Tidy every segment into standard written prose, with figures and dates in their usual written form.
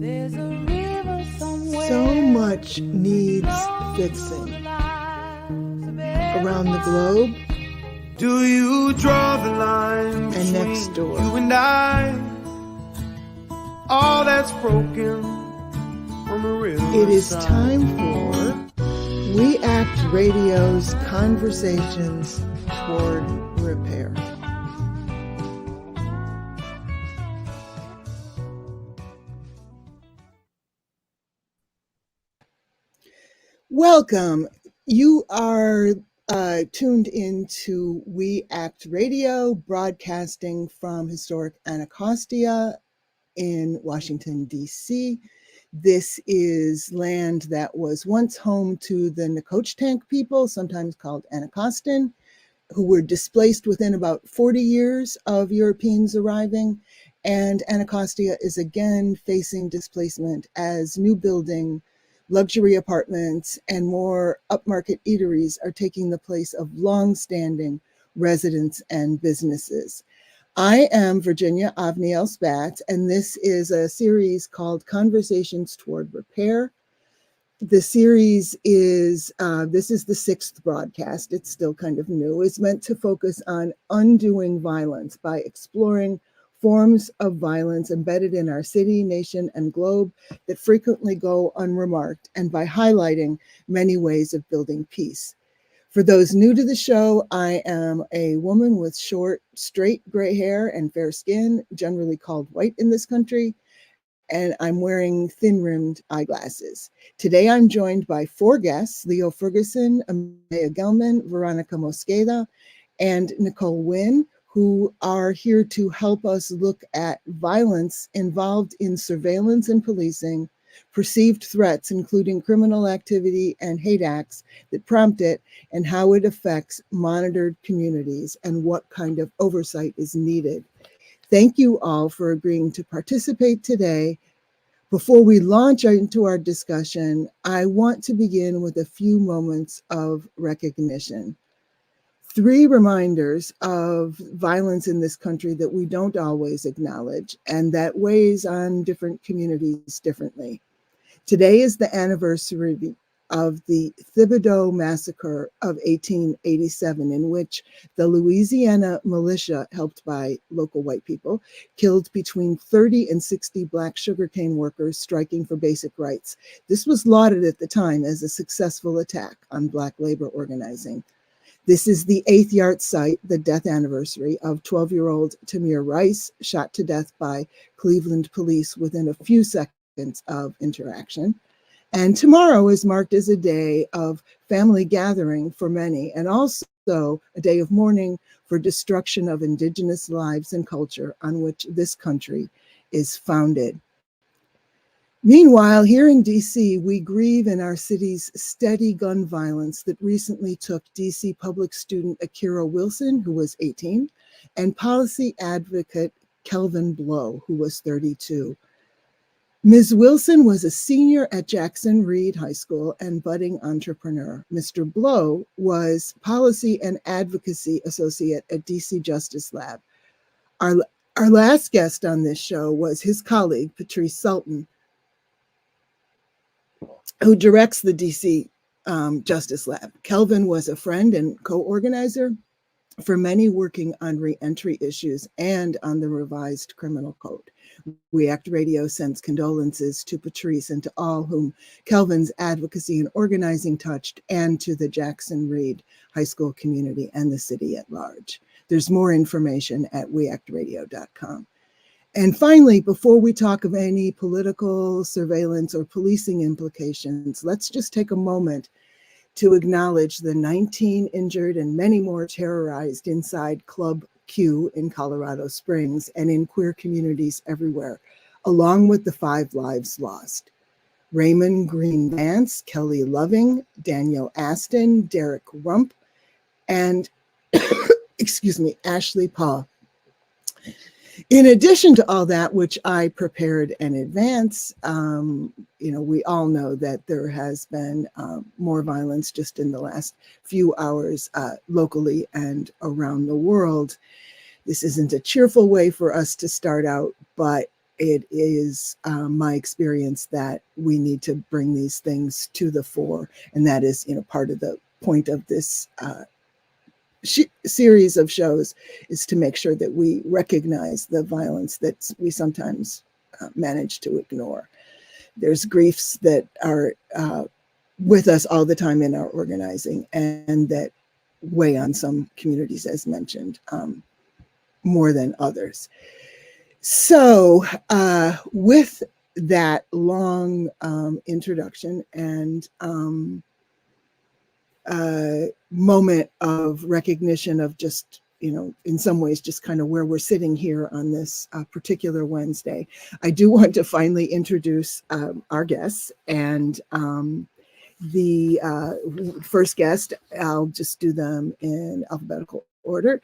So much needs fixing around the globe. Do you draw the line and next door? You and I, all that's broken on the river. It is time for We Act Radio's Conversations Toward Repair. Welcome. You are tuned into We Act Radio, broadcasting from historic Anacostia in Washington, D.C. This is land that was once home to the Nacotchtank people, sometimes called Anacostan, who were displaced within about 40 years of Europeans arriving. And Anacostia is again facing displacement as new building, luxury apartments, and more upmarket eateries are taking the place of long-standing residents and businesses. I am Virginia Avniel-Spatz, and this is a series called Conversations Toward Repair. The series is, this is the 6th broadcast, it's still kind of new, is meant to focus on undoing violence by exploring forms of violence embedded in our city, nation, and globe that frequently go unremarked, and by highlighting many ways of building peace. For those new to the show, I am a woman with short, straight gray hair and fair skin, generally called white in this country, and I'm wearing thin-rimmed eyeglasses. Today, I'm joined by 4 guests: Leo Ferguson, Amaya Gelman, Veronica Mosqueda, and Nicole Wynn, who are here to help us look at violence involved in surveillance and policing, perceived threats, including criminal activity and hate acts that prompt it, and how it affects monitored communities and what kind of oversight is needed. Thank you all for agreeing to participate today. Before we launch into our discussion, I want to begin with a few moments of recognition. 3 reminders of violence in this country that we don't always acknowledge and that weighs on different communities differently. Today is the anniversary of the Thibodeau Massacre of 1887, in which the Louisiana militia, helped by local white people, killed between 30 and 60 Black sugarcane workers striking for basic rights. This was lauded at the time as a successful attack on Black labor organizing. This is the 8th yard site, the death anniversary of 12-year-old Tamir Rice, shot to death by Cleveland police within a few seconds of interaction. And tomorrow is marked as a day of family gathering for many, and also a day of mourning for destruction of indigenous lives and culture on which this country is founded. Meanwhile, here in DC, we grieve in our city's steady gun violence that recently took DC public student Akira Wilson, who was 18, and policy advocate Kelvin Blow, who was 32. Ms. Wilson was a senior at Jackson Reed High School and budding entrepreneur. Mr. Blow was policy and advocacy associate at DC Justice Lab. Our last guest on this show was his colleague, Patrice Sultan, who directs the DC Justice Lab. Kelvin was a friend and co-organizer for many working on re-entry issues and on the revised criminal code. We Act Radio sends condolences to Patrice and to all whom Kelvin's advocacy and organizing touched, and to the Jackson Reed High School community and the city at large. There's more information at weactradio.com. And finally, before we talk of any political, surveillance, or policing implications, let's just take a moment to acknowledge the 19 injured and many more terrorized inside Club Q in Colorado Springs and in queer communities everywhere, along with the 5 lives lost. Raymond Green Vance, Kelly Loving, Daniel Aston, Derek Rump, and, Ashley Paul. In addition to all that, which I prepared in advance, we all know that there has been more violence just in the last few hours locally and around the world. This isn't a cheerful way for us to start out, but it is my experience that we need to bring these things to the fore. And that is, part of the point of this series of shows, is to make sure that we recognize the violence that we sometimes manage to ignore. There's griefs that are with us all the time in our organizing, and that weigh on some communities, as mentioned, more than others. So with that long introduction and moment of recognition of just, in some ways, just kind of where we're sitting here on this particular Wednesday, I do want to finally introduce our guests. And the first guest, I'll just do them in alphabetical order.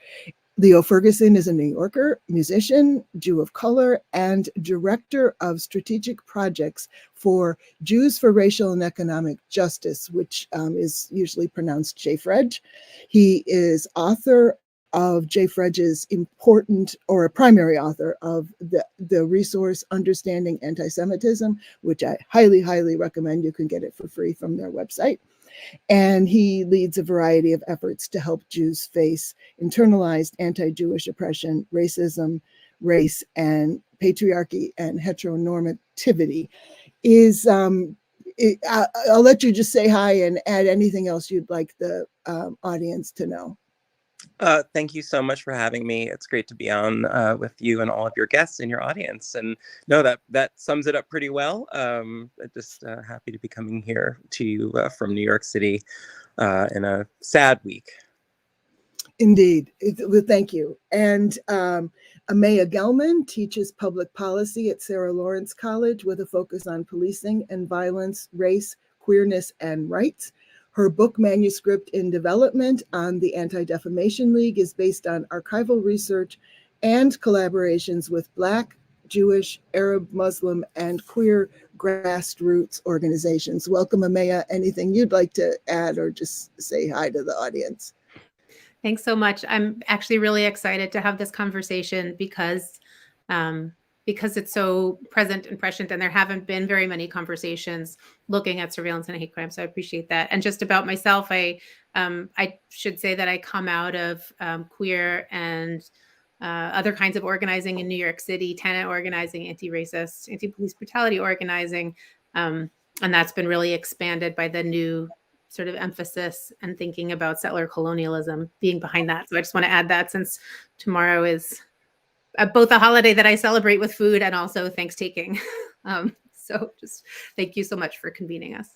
Leo Ferguson is a New Yorker, musician, Jew of color, and director of strategic projects for Jews for Racial and Economic Justice, which is usually pronounced JFREJ. He is author of JFREJ's a primary author of the resource Understanding Anti-Semitism, which I highly, highly recommend. You can get it for free from their website. And he leads a variety of efforts to help Jews face internalized anti-Jewish oppression, racism, race, and patriarchy and heteronormativity. I'll let you just say hi and add anything else you'd like the audience to know. Thank you so much for having me. It's great to be on with you and all of your guests in your audience. And no, that sums it up pretty well. Just happy to be coming here to you from New York City in a sad week. Indeed. Thank you. And Amaya Gelman teaches public policy at Sarah Lawrence College with a focus on policing and violence, race, queerness, and rights. Her book, Manuscript in Development on the Anti-Defamation League, is based on archival research and collaborations with Black, Jewish, Arab, Muslim, and queer grassroots organizations. Welcome, Amaya. Anything you'd like to add or just say hi to the audience? Thanks so much. I'm actually really excited to have this conversation because it's so present and prescient, and there haven't been very many conversations looking at surveillance and hate crime. So I appreciate that. And just about myself, I should say that I come out of queer and other kinds of organizing in New York City, tenant organizing, anti-racist, anti-police brutality organizing. And that's been really expanded by the new sort of emphasis and thinking about settler colonialism being behind that. So I just want to add that, since tomorrow is both a holiday that I celebrate with food and also Thanksgiving. So just thank you so much for convening us.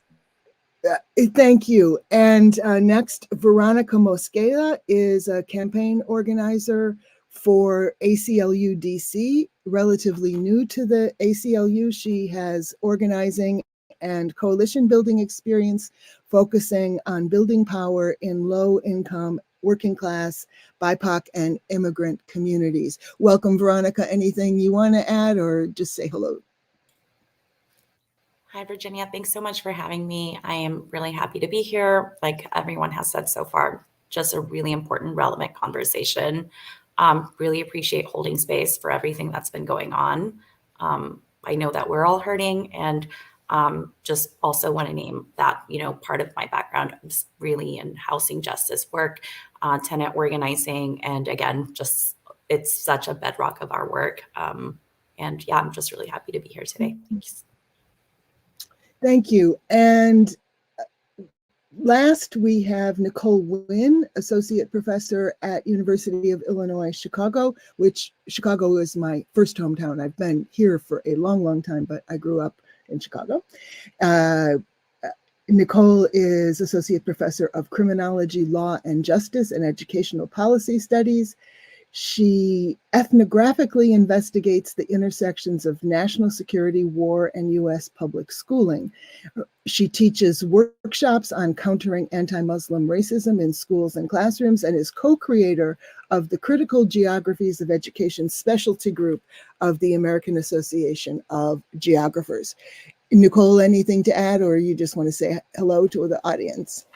Thank you. And next, Veronica Mosqueda is a campaign organizer for ACLU DC, relatively new to the ACLU. She has organizing and coalition building experience, focusing on building power in low income, working class, BIPOC, and immigrant communities. Welcome, Veronica. Anything you want to add or just say hello? Hi, Virginia. Thanks so much for having me. I am really happy to be here. Like everyone has said so far, just a really important, relevant conversation. Really appreciate holding space for everything that's been going on. I know that we're all hurting, and just also want to name that, part of my background is really in housing justice work, tenant organizing, and again, just it's such a bedrock of our work. And yeah, I'm just really happy to be here today. Thanks. Thank you. And last, we have Nicole Wynn, Associate Professor at University of Illinois, Chicago, which Chicago is my first hometown. I've been here for a long, long time, but I grew up in Chicago. Nicole is Associate Professor of Criminology, Law and Justice and Educational Policy Studies. She ethnographically investigates the intersections of national security, war, and U.S. public schooling. She teaches workshops on countering anti-Muslim racism in schools and classrooms, and is co-creator of the Critical Geographies of Education specialty group of the American Association of Geographers. Nicole, anything to add, or you just want to say hello to the audience?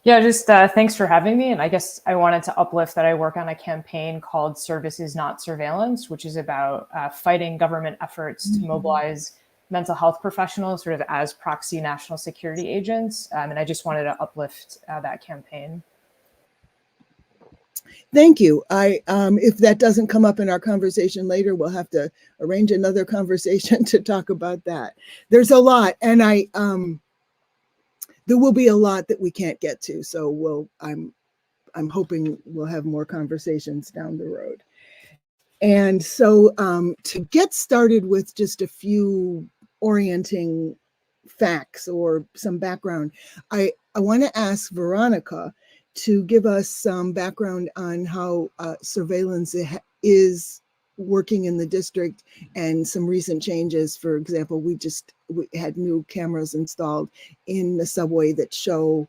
Yeah, just thanks for having me. And I guess I wanted to uplift that I work on a campaign called Service is Not Surveillance, which is about fighting government efforts to mobilize mental health professionals sort of as proxy national security agents. And I just wanted to uplift that campaign. Thank you. If that doesn't come up in our conversation later, we'll have to arrange another conversation to talk about that. There's a lot, and there will be a lot that we can't get to. So I'm hoping we'll have more conversations down the road. And so to get started with just a few orienting facts or some background, I want to ask Veronica to give us some background on how surveillance is working in the district and some recent changes. For example, we had new cameras installed in the subway that show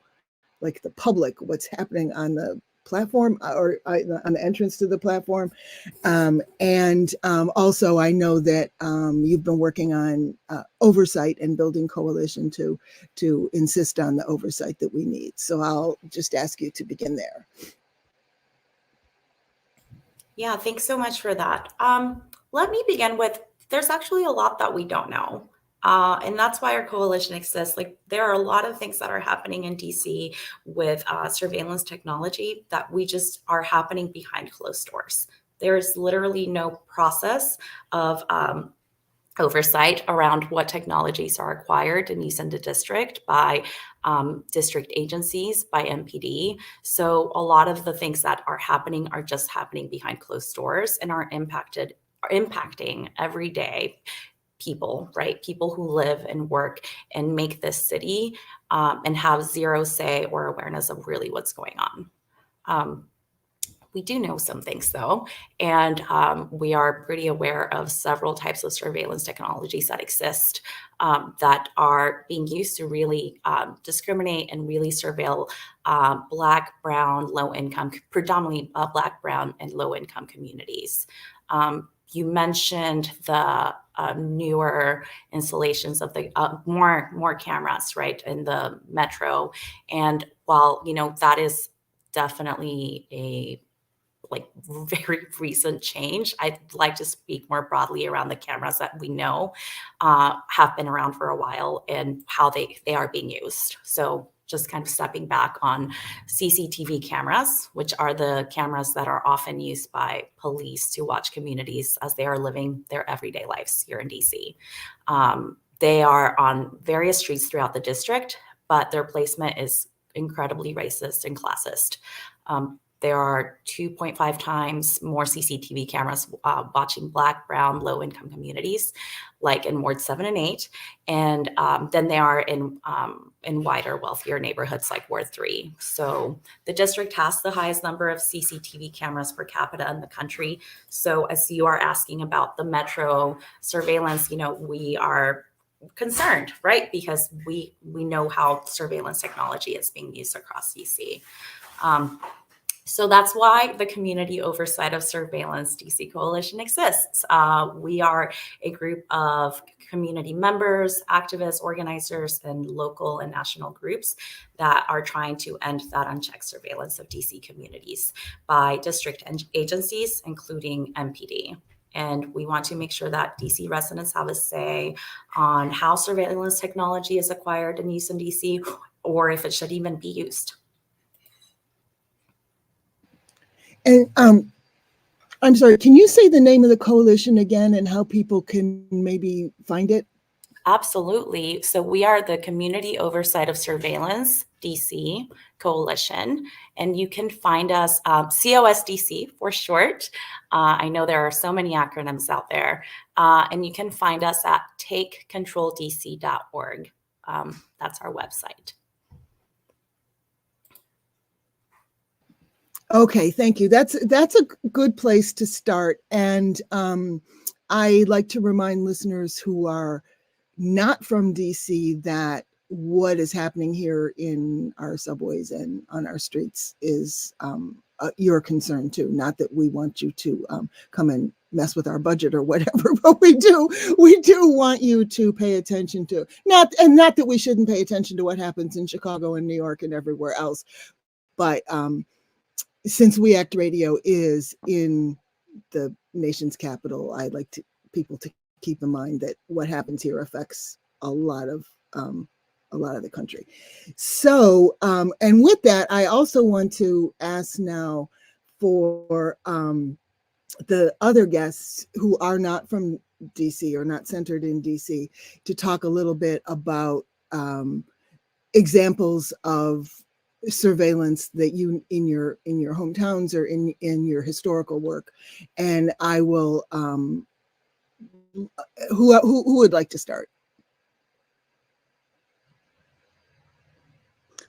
like the public what's happening on the platform or on the entrance to the platform. Also, I know that you've been working on oversight and building coalition to insist on the oversight that we need. So I'll just ask you to begin there. Yeah, thanks so much for that. Let me begin with, there's actually a lot that we don't know. And that's why our coalition exists. Like, there are a lot of things that are happening in DC with surveillance technology that we just are happening behind closed doors. There's literally no process of oversight around what technologies are acquired and used in the district by district agencies, by MPD. So a lot of the things that are happening are just happening behind closed doors and are impacting everyday people, right? People who live and work and make this city and have zero say or awareness of really what's going on. We do know some things though, and we are pretty aware of several types of surveillance technologies that exist that are being used to really discriminate and really surveil Black, Brown, low-income, predominantly Black, Brown, and low-income communities. You mentioned the newer installations of the more cameras, right, in the metro, and while that is definitely a very recent change, I'd like to speak more broadly around the cameras that we know have been around for a while and how they are being used. So just kind of stepping back on CCTV cameras, which are the cameras that are often used by police to watch communities as they are living their everyday lives here in DC. They are on various streets throughout the district, but their placement is incredibly racist and classist. There are 2.5 times more CCTV cameras watching Black, Brown, low-income communities, like in Ward 7 and 8, and then they are in wider, wealthier neighborhoods like Ward 3. So the district has the highest number of CCTV cameras per capita in the country. So as you are asking about the metro surveillance, we are concerned, right? Because we know how surveillance technology is being used across DC. So that's why the Community Oversight of Surveillance DC Coalition exists. We are a group of community members, activists, organizers, and local and national groups that are trying to end that unchecked surveillance of DC communities by district agencies, including MPD. And we want to make sure that DC residents have a say on how surveillance technology is acquired and used in DC, or if it should even be used. And I'm sorry, can you say the name of the coalition again and how people can maybe find it? Absolutely. So we are the Community Oversight of Surveillance DC Coalition, and you can find us COSDC for short. I know there are so many acronyms out there, and you can find us at takecontroldc.org. That's our website. Okay, thank you. That's a good place to start. And I like to remind listeners who are not from DC that what is happening here in our subways and on our streets is your concern too. Not that we want you to come and mess with our budget or whatever, but we do want you to pay attention to, not that we shouldn't pay attention to what happens in Chicago and New York and everywhere else, but since We Act Radio is in the nation's capital, I'd like people to keep in mind that what happens here affects a lot of the country. So, and with that, I also want to ask now for the other guests who are not from DC or not centered in DC to talk a little bit about examples of surveillance that you in your hometowns or in your historical work. And I will who would like to start?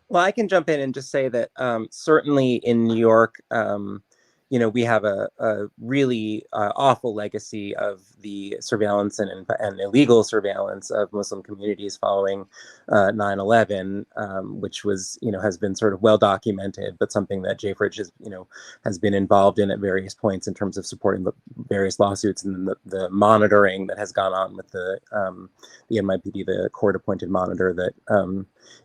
Well, I can jump in and just say that certainly in New York, we have a really awful legacy of the surveillance and illegal surveillance of Muslim communities following 9/11, which was, has been sort of well documented, but something that JFridge has been involved in at various points in terms of supporting the various lawsuits and the monitoring that has gone on with the NYPD, the court-appointed monitor that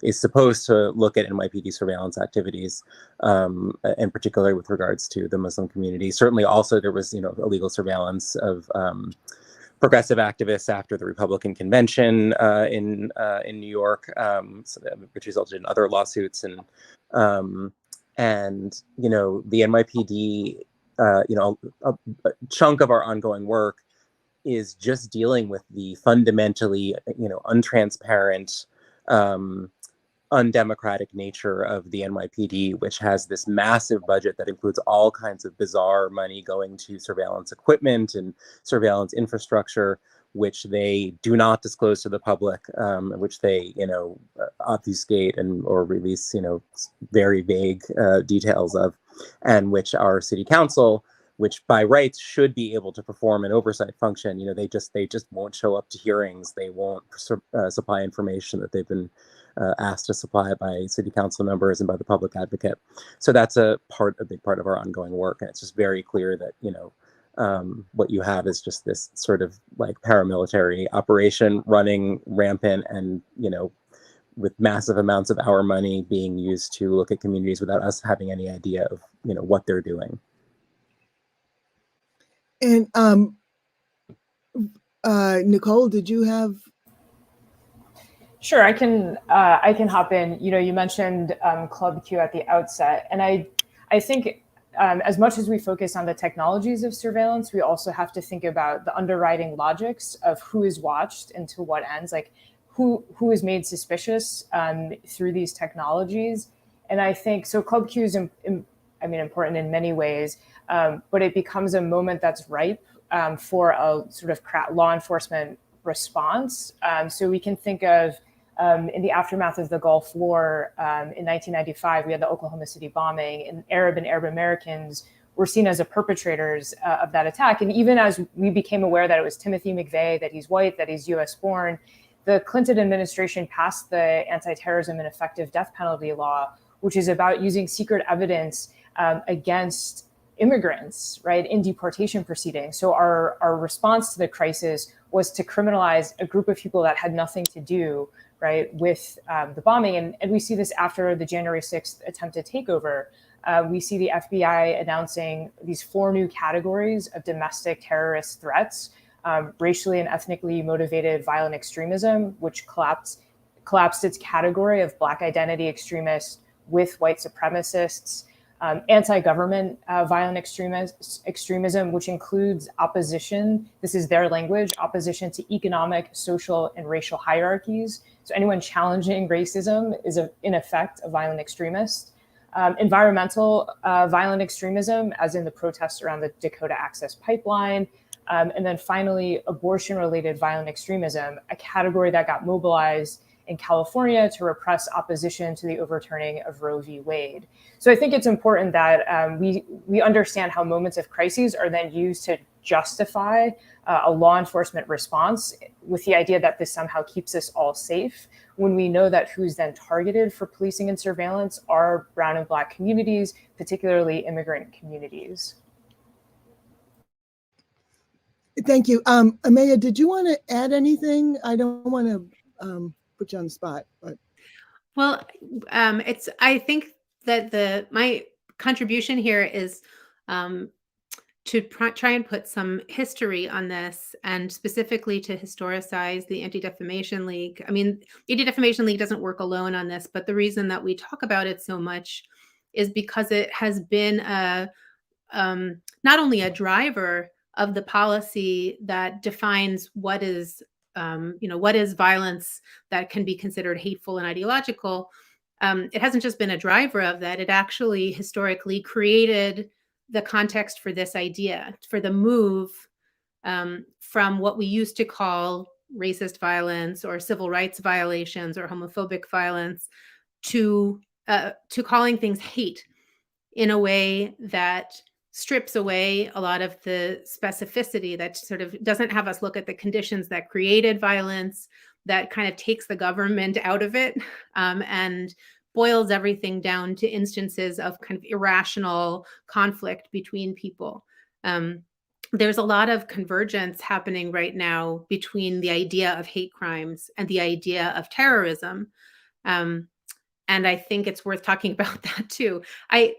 is supposed to look at NYPD surveillance activities, in particular with regards to the Muslim community. Certainly also there was, illegal surveillance of progressive activists after the Republican convention in New York, which resulted in other lawsuits. And the NYPD, a chunk of our ongoing work is just dealing with the fundamentally, untransparent, undemocratic nature of the NYPD, which has this massive budget that includes all kinds of bizarre money going to surveillance equipment and surveillance infrastructure, which they do not disclose to the public, which they, obfuscate or release, very vague details of, and which our city council, which by rights should be able to perform an oversight function, they just won't show up to hearings. They won't supply information that they've been asked to supply by city council members and by the public advocate. So that's a big part of our ongoing work. And it's just very clear that, what you have is just this sort of like paramilitary operation running rampant and, with massive amounts of our money being used to look at communities without us having any idea of, what they're doing. And Nicole, did you have? Sure, I can hop in. You mentioned Club Q at the outset, and I think as much as we focus on the technologies of surveillance, we also have to think about the underwriting logics of who is watched and to what ends, like who is made suspicious through these technologies. And I think so. Club Q is important in many ways, but it becomes a moment that's ripe for a sort of law enforcement response. So we can think of in the aftermath of the Gulf War in 1995, we had the Oklahoma City bombing, and Arab Americans were seen as the perpetrators of that attack. And even as we became aware that it was Timothy McVeigh, that he's white, that he's US born, the Clinton administration passed the Anti-Terrorism and Effective Death Penalty law, which is about using secret evidence against immigrants, right, in deportation proceedings. So our response to the crisis was to criminalize a group of people that had nothing to do, right, with the bombing. And we see this after the January 6th attempted takeover. We see the FBI announcing these 4 new categories of domestic terrorist threats, racially and ethnically motivated violent extremism, which collapsed its category of Black identity extremists with white supremacists, anti-government violent extremism, which includes opposition, this is their language, opposition to economic, social, and racial hierarchies. So anyone challenging racism is in effect a violent extremist. Environmental violent extremism, as in the protests around the Dakota Access Pipeline. And then finally, abortion-related violent extremism, a category that got mobilized in California to repress opposition to the overturning of Roe v. Wade. So I think it's important that we understand how moments of crises are then used to justify a law enforcement response with the idea that this somehow keeps us all safe, when we know that who's then targeted for policing and surveillance are brown and Black communities, particularly immigrant communities. Thank you. Amaya, did you want to add anything? I don't want to put you on the spot, but. Well, I think that my contribution here is to try and put some history on this, and specifically to historicize the Anti-Defamation League. I mean, the Anti-Defamation League doesn't work alone on this, but the reason that we talk about it so much is because it has been not only a driver of the policy that defines what is what is violence that can be considered hateful and ideological. It hasn't just been a driver of that. It actually historically created the context for this idea, for the move from what we used to call racist violence or civil rights violations or homophobic violence to calling things hate in a way that strips away a lot of the specificity, that sort of doesn't have us look at the conditions that created violence, that kind of takes the government out of it, and boils everything down to instances of kind of irrational conflict between people. There's a lot of convergence happening right now between the idea of hate crimes and the idea of terrorism. And I think it's worth talking about that too. I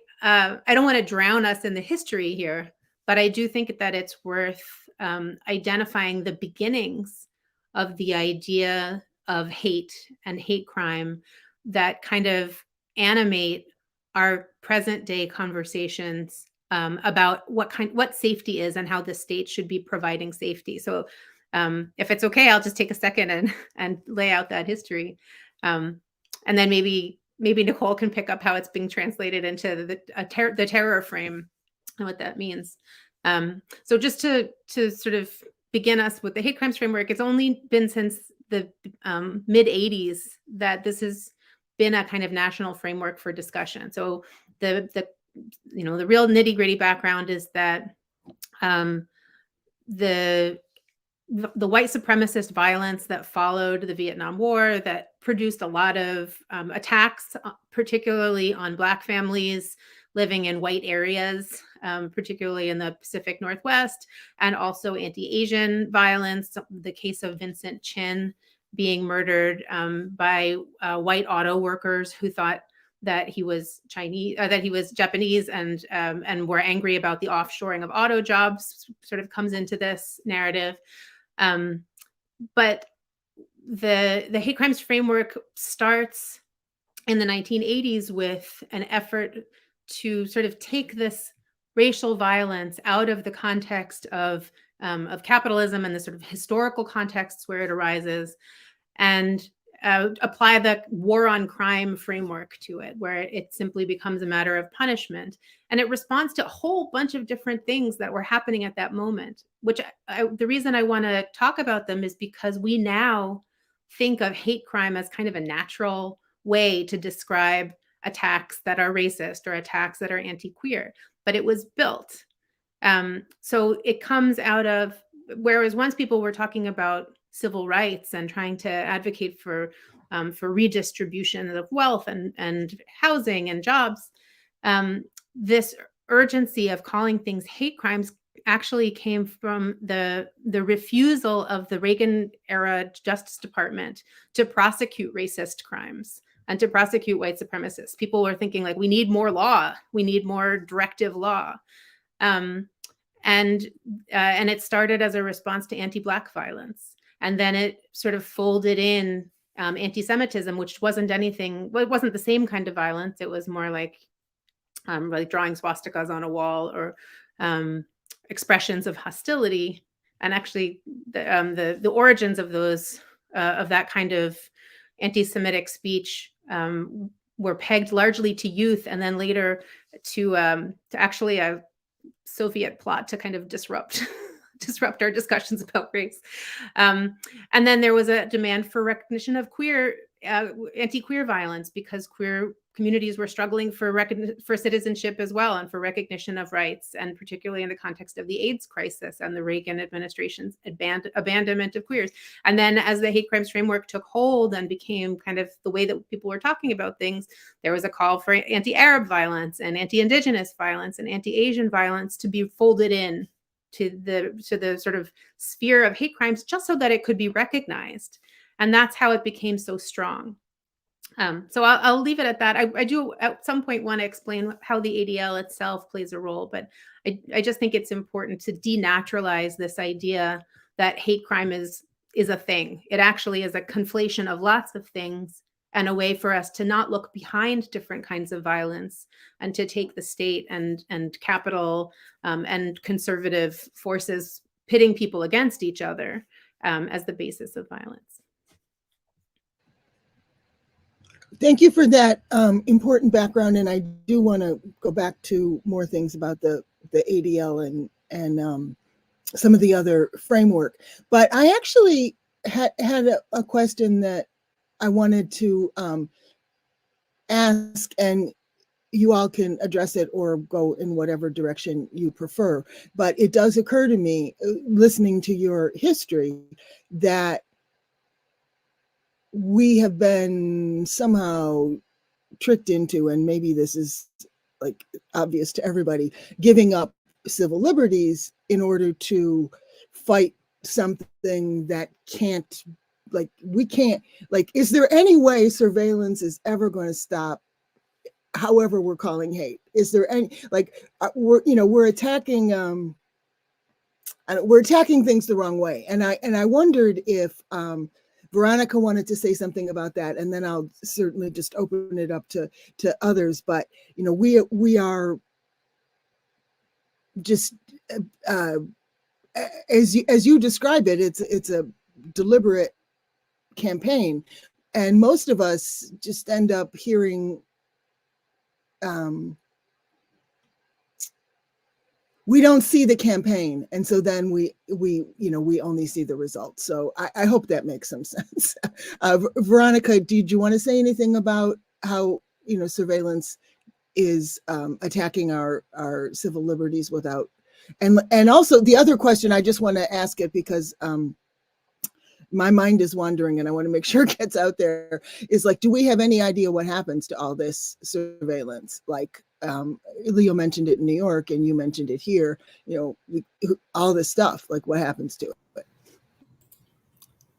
don't want to drown us in the history here, but I do think that it's worth identifying the beginnings of the idea of hate and hate crime that kind of animate our present day conversations about what safety is and how the state should be providing safety. So if it's okay, I'll just take a second and lay out that history. And then maybe Nicole can pick up how it's being translated into the terror frame and what that means. So just to sort of begin us with the hate crimes framework, it's only been since the mid 80s that this has been a kind of national framework for discussion. So the real nitty gritty background is that the white supremacist violence that followed the Vietnam War, that produced a lot of attacks, particularly on Black families living in white areas, particularly in the Pacific Northwest, and also anti-Asian violence. The case of Vincent Chin being murdered by white auto workers who thought that he was Chinese, that he was Japanese, and were angry about the offshoring of auto jobs, sort of comes into this narrative. But the hate crimes framework starts in the 1980s with an effort to sort of take this racial violence out of the context of capitalism and the sort of historical contexts where it arises, and apply the war on crime framework to it, where it simply becomes a matter of punishment. And it responds to a whole bunch of different things that were happening at that moment, which the reason I want to talk about them is because we now think of hate crime as kind of a natural way to describe attacks that are racist or attacks that are anti-queer, but it was built. So it comes out of, whereas once people were talking about civil rights and trying to advocate for redistribution of wealth and housing and jobs, this urgency of calling things hate crimes actually came from the refusal of the Reagan era Justice Department to prosecute racist crimes and to prosecute white supremacists. People were thinking, like, we need more law, we need more directive law. And it started as a response to anti-Black violence. And then it sort of folded in anti-Semitism, which wasn't it wasn't the same kind of violence. It was more like drawing swastikas on a wall or expressions of hostility. And actually, the origins of those of that kind of anti-Semitic speech were pegged largely to youth, and then later to actually a Soviet plot to kind of disrupt our discussions about race. And then there was a demand for recognition of anti-queer violence, because queer communities were struggling for citizenship as well, and for recognition of rights, and particularly in the context of the AIDS crisis and the Reagan administration's abandonment of queers. And then as the hate crimes framework took hold and became kind of the way that people were talking about things, there was a call for anti-Arab violence and anti-Indigenous violence and anti-Asian violence to be folded in to the sort of sphere of hate crimes, just so that it could be recognized. And that's how it became so strong. So I'll leave it at that. I do at some point want to explain how the ADL itself plays a role, but I just think it's important to denaturalize this idea that hate crime is a thing. It actually is a conflation of lots of things, and a way for us to not look behind different kinds of violence and to take the state and capital and conservative forces pitting people against each other as the basis of violence. Thank you for that important background, and I do want to go back to more things about the ADL and some of the other framework. But I actually had a question that I wanted to ask, and you all can address it or go in whatever direction you prefer. But it does occur to me, listening to your history, that we have been somehow tricked into, and maybe this is like obvious to everybody, giving up civil liberties in order to fight something that can't, like, we can't, like, is there any way surveillance is ever going to stop however we're calling hate? Is there any, like, we're attacking things the wrong way. And I wondered if Veronica wanted to say something about that, and then I'll certainly just open it up to others. But we are just as you describe it, it's a deliberate campaign, and most of us just end up hearing we don't see the campaign, and so then we only see the results. So I hope that makes some sense. Veronica, did you want to say anything about how surveillance is attacking our civil liberties without, and also the other question, I just want to ask it because my mind is wandering and I want to make sure it gets out there, is like, do we have any idea what happens to all this surveillance? Like, Leo mentioned it in New York and you mentioned it here, all this stuff, like what happens to it?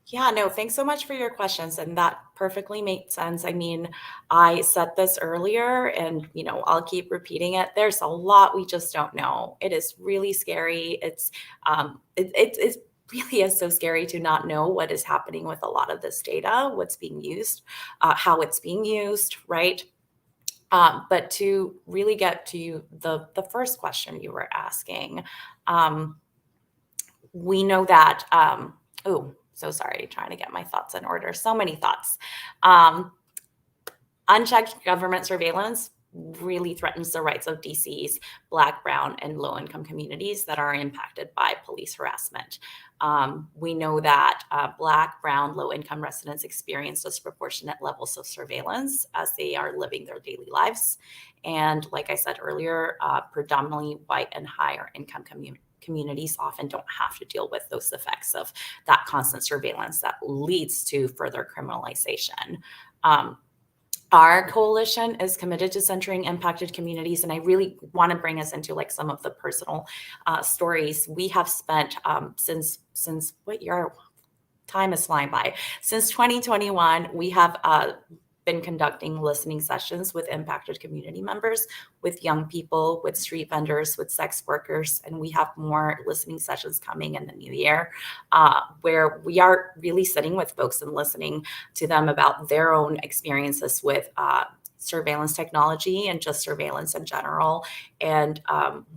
Yeah, no, thanks so much for your questions. And that perfectly makes sense. I mean, I said this earlier and, I'll keep repeating it. There's a lot we just don't know. It is really scary. It's really is so scary to not know what is happening with a lot of this data, what's being used, how it's being used, right? But to really get to the first question you were asking, we know that, so sorry, trying to get my thoughts in order. So many thoughts. Unchecked government surveillance really threatens the rights of DC's Black, Brown, and low-income communities that are impacted by police harassment. We know that Black, Brown, low-income residents experience disproportionate levels of surveillance as they are living their daily lives. And like I said earlier, predominantly white and higher income communities often don't have to deal with those effects of that constant surveillance that leads to further criminalization. Our coalition is committed to centering impacted communities, and I really want to bring us into like some of the personal stories we have spent since what year? Time is flying by. Since 2021, we have been conducting listening sessions with impacted community members, with young people, with street vendors, with sex workers, and we have more listening sessions coming in the new year where we are really sitting with folks and listening to them about their own experiences with surveillance technology and just surveillance in general. And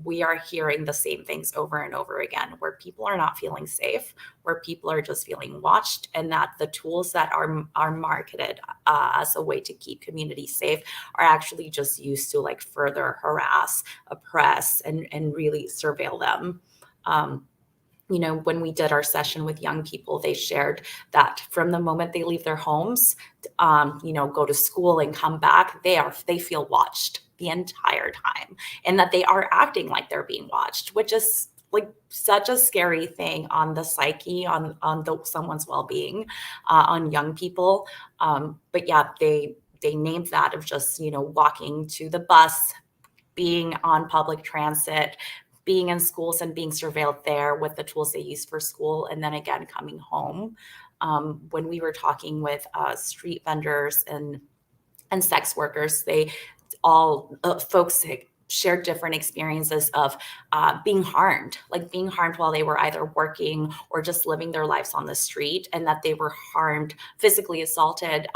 we are hearing the same things over and over again, where people are not feeling safe, where people are just feeling watched, and that the tools that are marketed as a way to keep communities safe are actually just used to like further harass, oppress, and really surveil them. When we did our session with young people, they shared that from the moment they leave their homes, go to school and come back, they feel watched the entire time, and that they are acting like they're being watched, which is like such a scary thing on the psyche, on someone's well-being, on young people. But yeah, they named that of just, walking to the bus, being on public transit, being in schools and being surveilled there with the tools they use for school, and then again coming home. When we were talking with street vendors and sex workers, they all folks shared different experiences of being harmed while they were either working or just living their lives on the street, and that they were harmed, physically assaulted,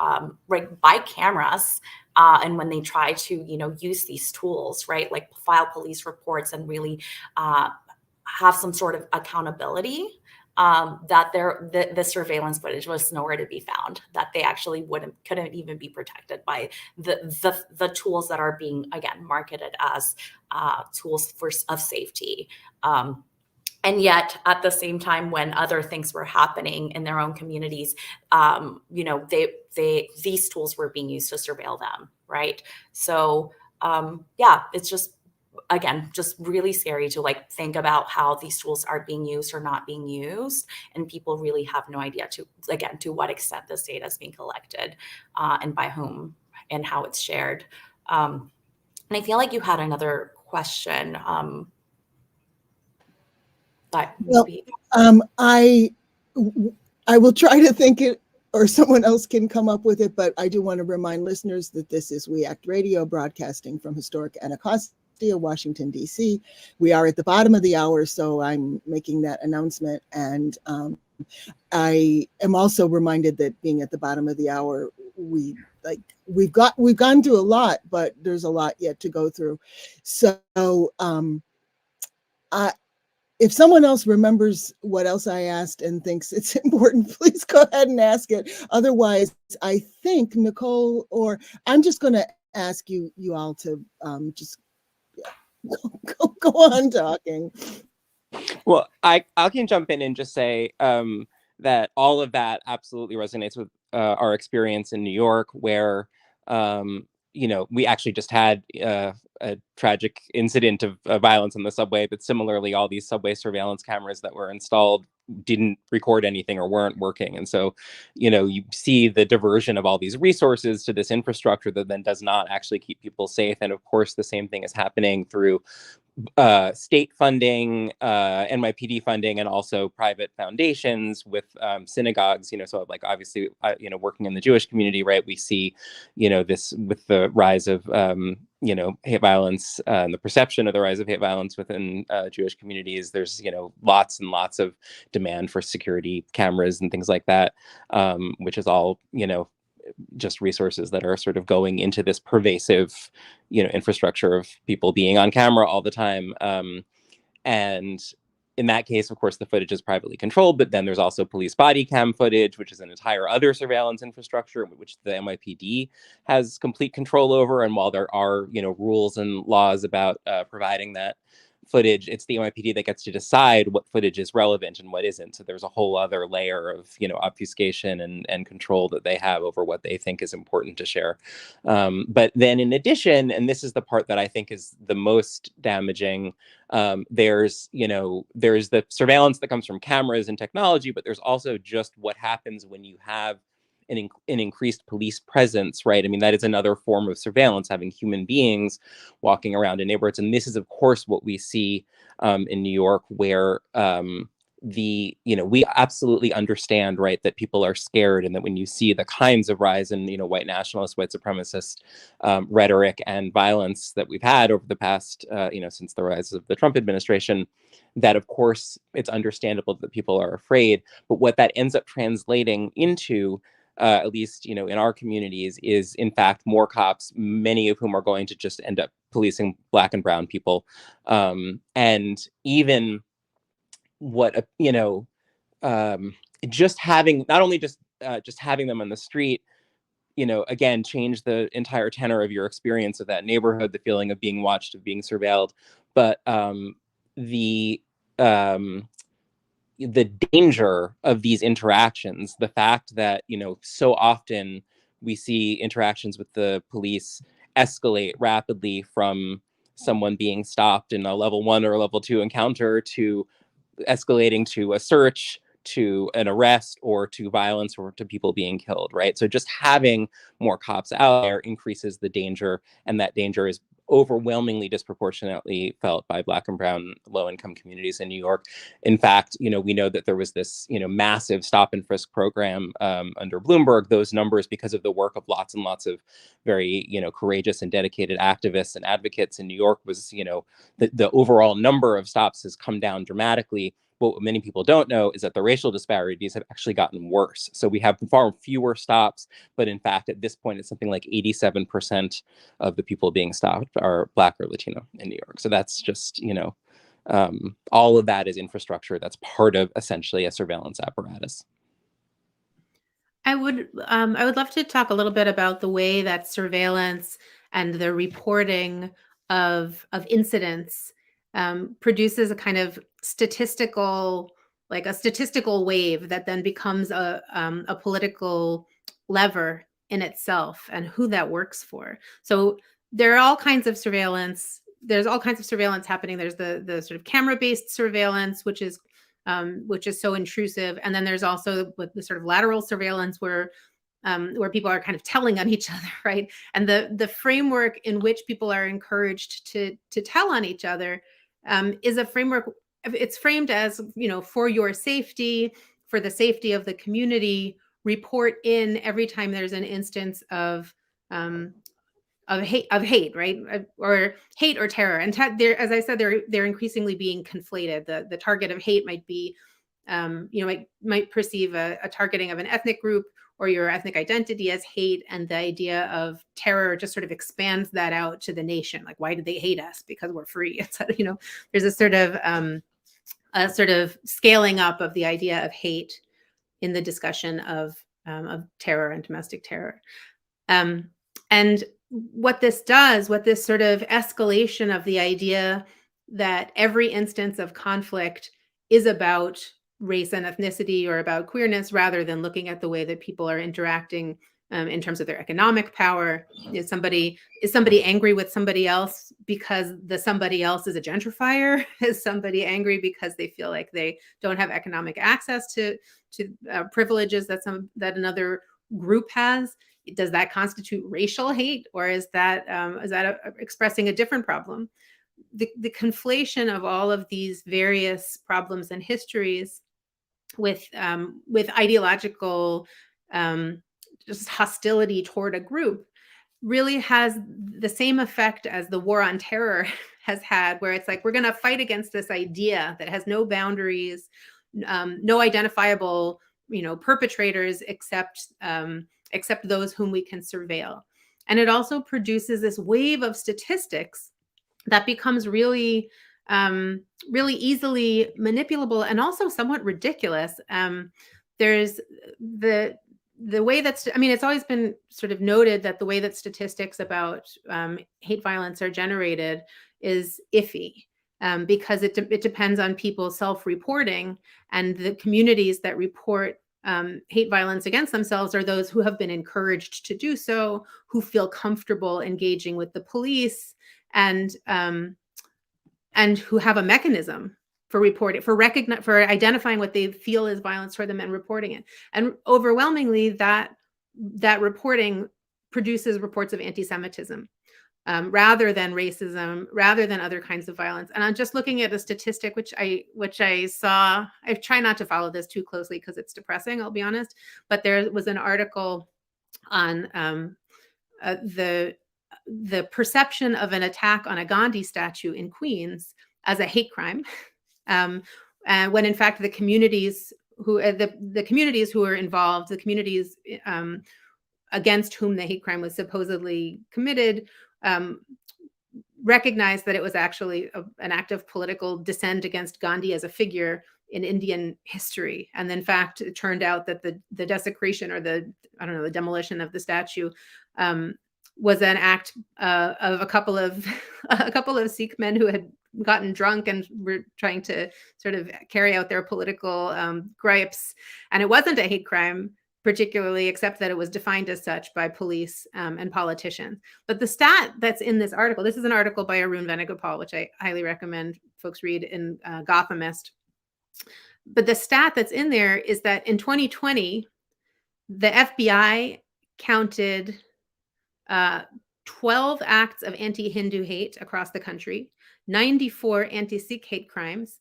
by cameras. And when they try to, use these tools, right, like file police reports and really have some sort of accountability, that the surveillance footage was nowhere to be found, that they actually couldn't even be protected by the tools that are being, again, marketed as tools of safety. And yet, at the same time, when other things were happening in their own communities, these tools were being used to surveil them, right? So, it's just, again, just really scary to think about how these tools are being used or not being used, and people really have no idea to what extent this data is being collected, and by whom and how it's shared. And I feel like you had another question. But maybe. I will try to think it, or someone else can come up with it, but I do want to remind listeners that this is We Act Radio, broadcasting from historic Anacostia, Washington, D.C. We are at the bottom of the hour, so I'm making that announcement. And I am also reminded that being at the bottom of the hour, we've gone through a lot, but there's a lot yet to go through. So if someone else remembers what else I asked and thinks it's important, please go ahead and ask it. Otherwise, I think Nicole, or I'm just going to ask you all to just go on talking. Well, I can jump in and just say that all of that absolutely resonates with our experience in New York, where we actually just had a tragic incident of violence on the subway, but similarly, all these subway surveillance cameras that were installed didn't record anything or weren't working. And so, you see the diversion of all these resources to this infrastructure that then does not actually keep people safe. And of course, the same thing is happening through state funding, NYPD funding, and also private foundations with synagogues. So obviously, working in the Jewish community, right? We see, this with the rise of hate violence and the perception of the rise of hate violence within Jewish communities. There's lots and lots of demand for security cameras and things like that, which is all just resources that are sort of going into this pervasive, infrastructure of people being on camera all the time. And in that case, of course, the footage is privately controlled, but then there's also police body cam footage, which is an entire other surveillance infrastructure, which the NYPD has complete control over. And while there are, rules and laws about providing that footage, it's the NYPD that gets to decide what footage is relevant and what isn't. So there's a whole other layer of, obfuscation and control that they have over what they think is important to share. But then in addition, and this is the part that I think is the most damaging, there's the surveillance that comes from cameras and technology, but there's also just what happens when you have an increased police presence, right? I mean, that is another form of surveillance, having human beings walking around in neighborhoods. And this is, of course, what we see in New York, where we absolutely understand, right, that people are scared, and that when you see the kinds of rise in, white nationalist, white supremacist rhetoric and violence that we've had over the past, since the rise of the Trump administration, that of course it's understandable that people are afraid. But what that ends up translating into, at least, in our communities, is in fact more cops, many of whom are going to just end up policing Black and brown people. And even what, just having, not only just having them on the street, again, change the entire tenor of your experience of that neighborhood, the feeling of being watched, of being surveilled, but the danger of these interactions, the fact that, so often we see interactions with the police escalate rapidly from someone being stopped in a level 1 or level 2 encounter to escalating to a search, to an arrest or to violence or to people being killed, right? So just having more cops out there increases the danger, and that danger is overwhelmingly disproportionately felt by Black and brown low-income communities in New York. In fact, we know that there was this, massive stop and frisk program under Bloomberg. Those numbers, because of the work of lots and lots of very, courageous and dedicated activists and advocates in New York, was, the overall number of stops has come down dramatically. But what many people don't know is that the racial disparities have actually gotten worse. So we have far fewer stops, but in fact, at this point, it's something like 87% of the people being stopped are Black or Latino in New York. So that's just, all of that is infrastructure that's part of essentially a surveillance apparatus. I would love to talk a little bit about the way that surveillance and the reporting of incidents produces a kind of statistical wave that then becomes a political lever in itself, and who that works for. So there are all kinds of surveillance. There's all kinds of surveillance happening. There's the sort of camera-based surveillance, which is so intrusive, and then there's also the sort of lateral surveillance where people are kind of telling on each other, right? And the framework in which people are encouraged to tell on each other is a framework. It's framed as, for your safety, for the safety of the community. Report in every time there's an instance of hate, right? Or hate or terror. And as I said, they're increasingly being conflated. The target of hate might be, might perceive a targeting of an ethnic group or your ethnic identity as hate, and the idea of terror just sort of expands that out to the nation. Like, why did they hate us? Because we're free. It's, there's a sort of scaling up of the idea of hate in the discussion of terror and domestic terror. And what this sort of escalation of the idea that every instance of conflict is about race and ethnicity or about queerness, rather than looking at the way that people are interacting in terms of their economic power. Is somebody angry with somebody else because the somebody else is a gentrifier? Is somebody angry because they feel like they don't have economic access to privileges that another group has? Does that constitute racial hate, or is that expressing a different problem? The conflation of all of these various problems and histories with ideological just hostility toward a group really has the same effect as the war on terror has had, where it's like, we're going to fight against this idea that has no boundaries, no identifiable perpetrators except those whom we can surveil. And it also produces this wave of statistics that becomes really easily manipulable and also somewhat ridiculous. There's the way that's, it's always been sort of noted that the way that statistics about hate violence are generated is iffy, because it depends on people self-reporting, and the communities that report hate violence against themselves are those who have been encouraged to do so, who feel comfortable engaging with the police, and who have a mechanism for reporting, for identifying what they feel is violence toward them and reporting it. And overwhelmingly, that reporting produces reports of anti-Semitism, rather than racism, rather than other kinds of violence. And I'm just looking at a statistic which I saw. I try not to follow this too closely because it's depressing, I'll be honest. But there was an article on the perception of an attack on a Gandhi statue in Queens as a hate crime, when in fact the communities who were involved, the communities against whom the hate crime was supposedly committed, recognized that it was actually an act of political dissent against Gandhi as a figure in Indian history. And in fact, it turned out that the desecration, or the demolition of the statue was an act of a couple of Sikh men who had gotten drunk and were trying to sort of carry out their political gripes. And it wasn't a hate crime particularly, except that it was defined as such by police and politicians. But the stat that's in this article, this is an article by Arun Venugopal, which I highly recommend folks read, in Gothamist. But the stat that's in there is that in 2020, the FBI counted 12 acts of anti-Hindu hate across the country, 94 anti-Sikh hate crimes,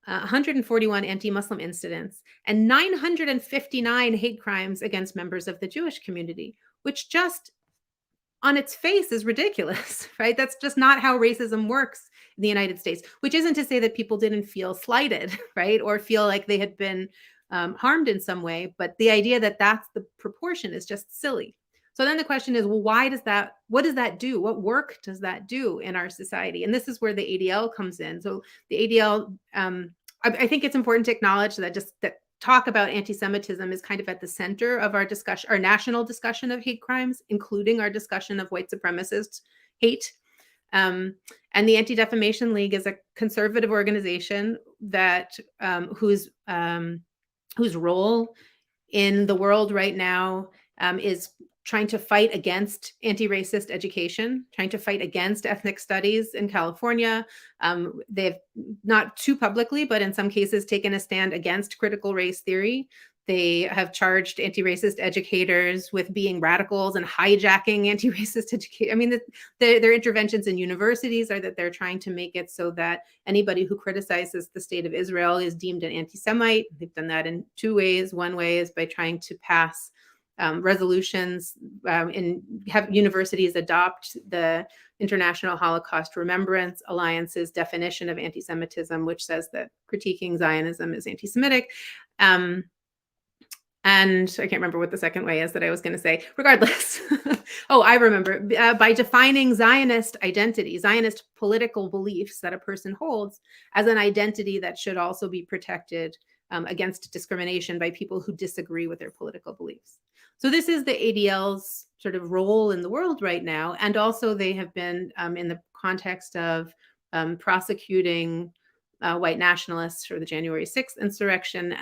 141 anti-Muslim incidents, and 959 hate crimes against members of the Jewish community, which just on its face is ridiculous, right? That's just not how racism works in the United States, which isn't to say that people didn't feel slighted, right? Or feel like they had been harmed in some way. But the idea that that's the proportion is just silly. So then the question is, well, what does that do? What work does that do in our society? And this is where the ADL comes in. So the ADL, I think it's important to acknowledge that talk about anti-Semitism is kind of at the center of our discussion, our national discussion of hate crimes, including our discussion of white supremacist hate. And the Anti-Defamation League is a conservative organization that whose role in the world right now is trying to fight against anti-racist education, trying to fight against ethnic studies in California. They've not too publicly, but in some cases taken a stand against critical race theory. They have charged anti-racist educators with being radicals and hijacking anti-racist education. I mean, their interventions in universities are that they're trying to make it so that anybody who criticizes the state of Israel is deemed an anti-Semite. They've done that in two ways. One way is by trying to pass resolutions and have universities adopt the International Holocaust Remembrance Alliance's definition of anti-Semitism, which says that critiquing Zionism is anti-Semitic. And I can't remember what the second way is that I was going to say. Regardless, oh, I remember, by defining Zionist identity, Zionist political beliefs that a person holds as an identity that should also be protected against discrimination by people who disagree with their political beliefs. So this is the ADL's sort of role in the world right now. And also they have been in the context of prosecuting white nationalists for the January 6th insurrection,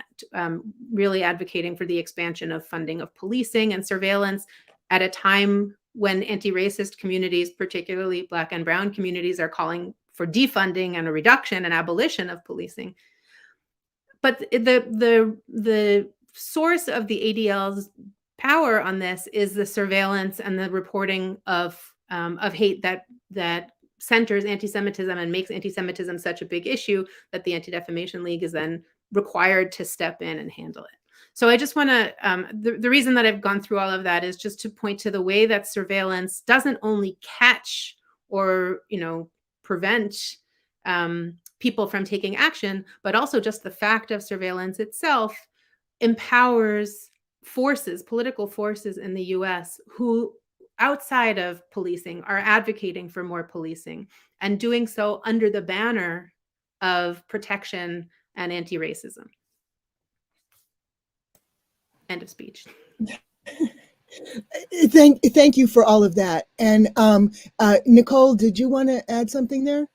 really advocating for the expansion of funding of policing and surveillance at a time when anti-racist communities, particularly Black and Brown communities, are calling for defunding and a reduction and abolition of policing. But the source of the ADL's power on this is the surveillance and the reporting of hate that centers anti-Semitism and makes anti-Semitism such a big issue that the Anti-Defamation League is then required to step in and handle it. So I just want to, the reason that I've gone through all of that is just to point to the way that surveillance doesn't only catch or, prevent people from taking action, but also just the fact of surveillance itself empowers political forces in the US who outside of policing are advocating for more policing and doing so under the banner of protection and anti-racism. End of speech. Thank you for all of that. And Nicole, did you want to add something there?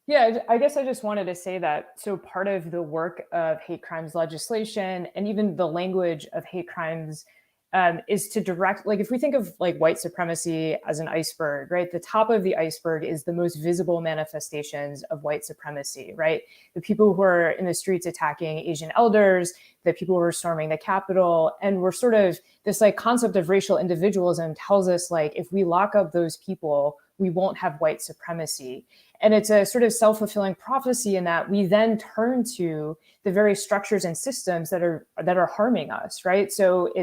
Yeah, I guess I just wanted to say that, so part of the work of hate crimes legislation and even the language of hate crimes is to direct, like if we think of like white supremacy as an iceberg, right? The top of the iceberg is the most visible manifestations of white supremacy, right? The people who are in the streets attacking Asian elders, the people who are storming the Capitol, and we're sort of, this like concept of racial individualism tells us like, if we lock up those people, we won't have white supremacy. And it's a sort of self-fulfilling prophecy in that we then turn to the very structures and systems that are harming us, right? So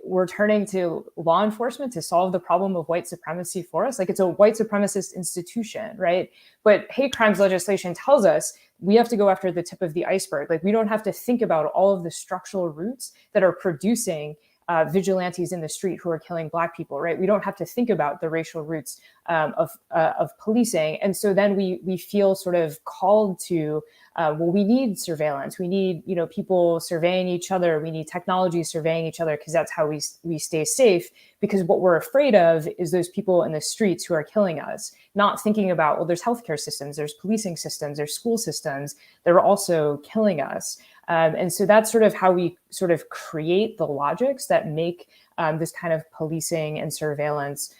we're turning to law enforcement to solve the problem of white supremacy for us. Like it's a white supremacist institution, right? But hate crimes legislation tells us we have to go after the tip of the iceberg. Like we don't have to think about all of the structural roots that are producing vigilantes in the street who are killing Black people, right? We don't have to think about the racial roots of policing. And so then we feel sort of called to, well, we need surveillance. We need, people surveying each other. We need technology surveying each other because that's how we stay safe. Because what we're afraid of is those people in the streets who are killing us, not thinking about, well, there's healthcare systems, there's policing systems, there's school systems that are also killing us. And so that's sort of how we sort of create the logics that make this kind of policing and surveillance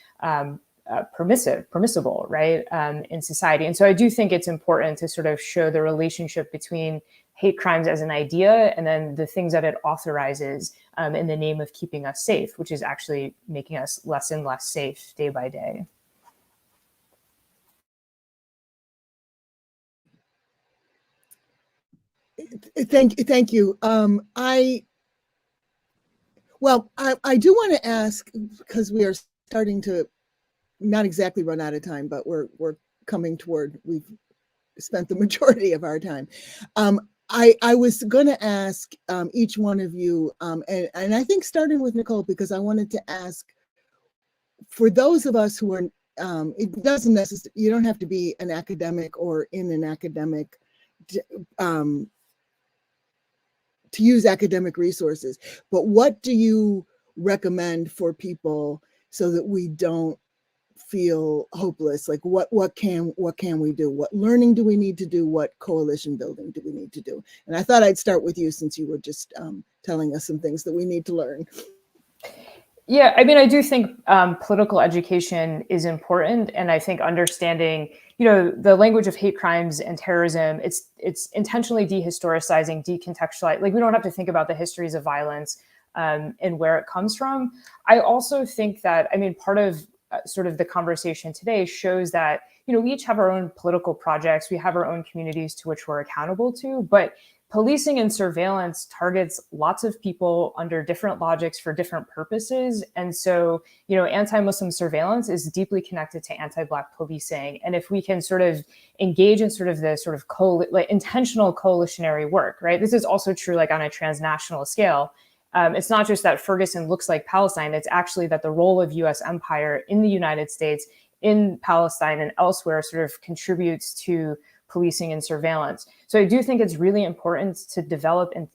permissible, right, in society. And so I do think it's important to sort of show the relationship between hate crimes as an idea and then the things that it authorizes in the name of keeping us safe, which is actually making us less and less safe day by day. Thank you. I do want to ask, because we are starting to not exactly run out of time, but we're coming toward, we've spent the majority of our time. I was going to ask each one of you, and I think starting with Nicole, because I wanted to ask, for those of us who are, it doesn't necessarily, you don't have to be an academic or in an academic to use academic resources, but what do you recommend for people so that we don't feel hopeless? Like what can we do? What learning do we need to do? What coalition building do we need to do? And I thought I'd start with you, since you were just telling us some things that we need to learn. Yeah, I mean, I do think political education is important, and I think understanding, the language of hate crimes and terrorism, it's intentionally dehistoricizing, decontextualizing. Like, we don't have to think about the histories of violence and where it comes from. I also think that, I mean, part of sort of the conversation today shows that, we each have our own political projects, we have our own communities to which we're accountable to, but policing and surveillance targets lots of people under different logics for different purposes. And so, anti-Muslim surveillance is deeply connected to anti-Black policing. And if we can sort of engage in sort of the sort of intentional coalitionary work, right? This is also true like on a transnational scale. It's not just that Ferguson looks like Palestine, it's actually that the role of US empire in the United States, in Palestine and elsewhere sort of contributes to policing and surveillance. So I do think it's really important to develop and,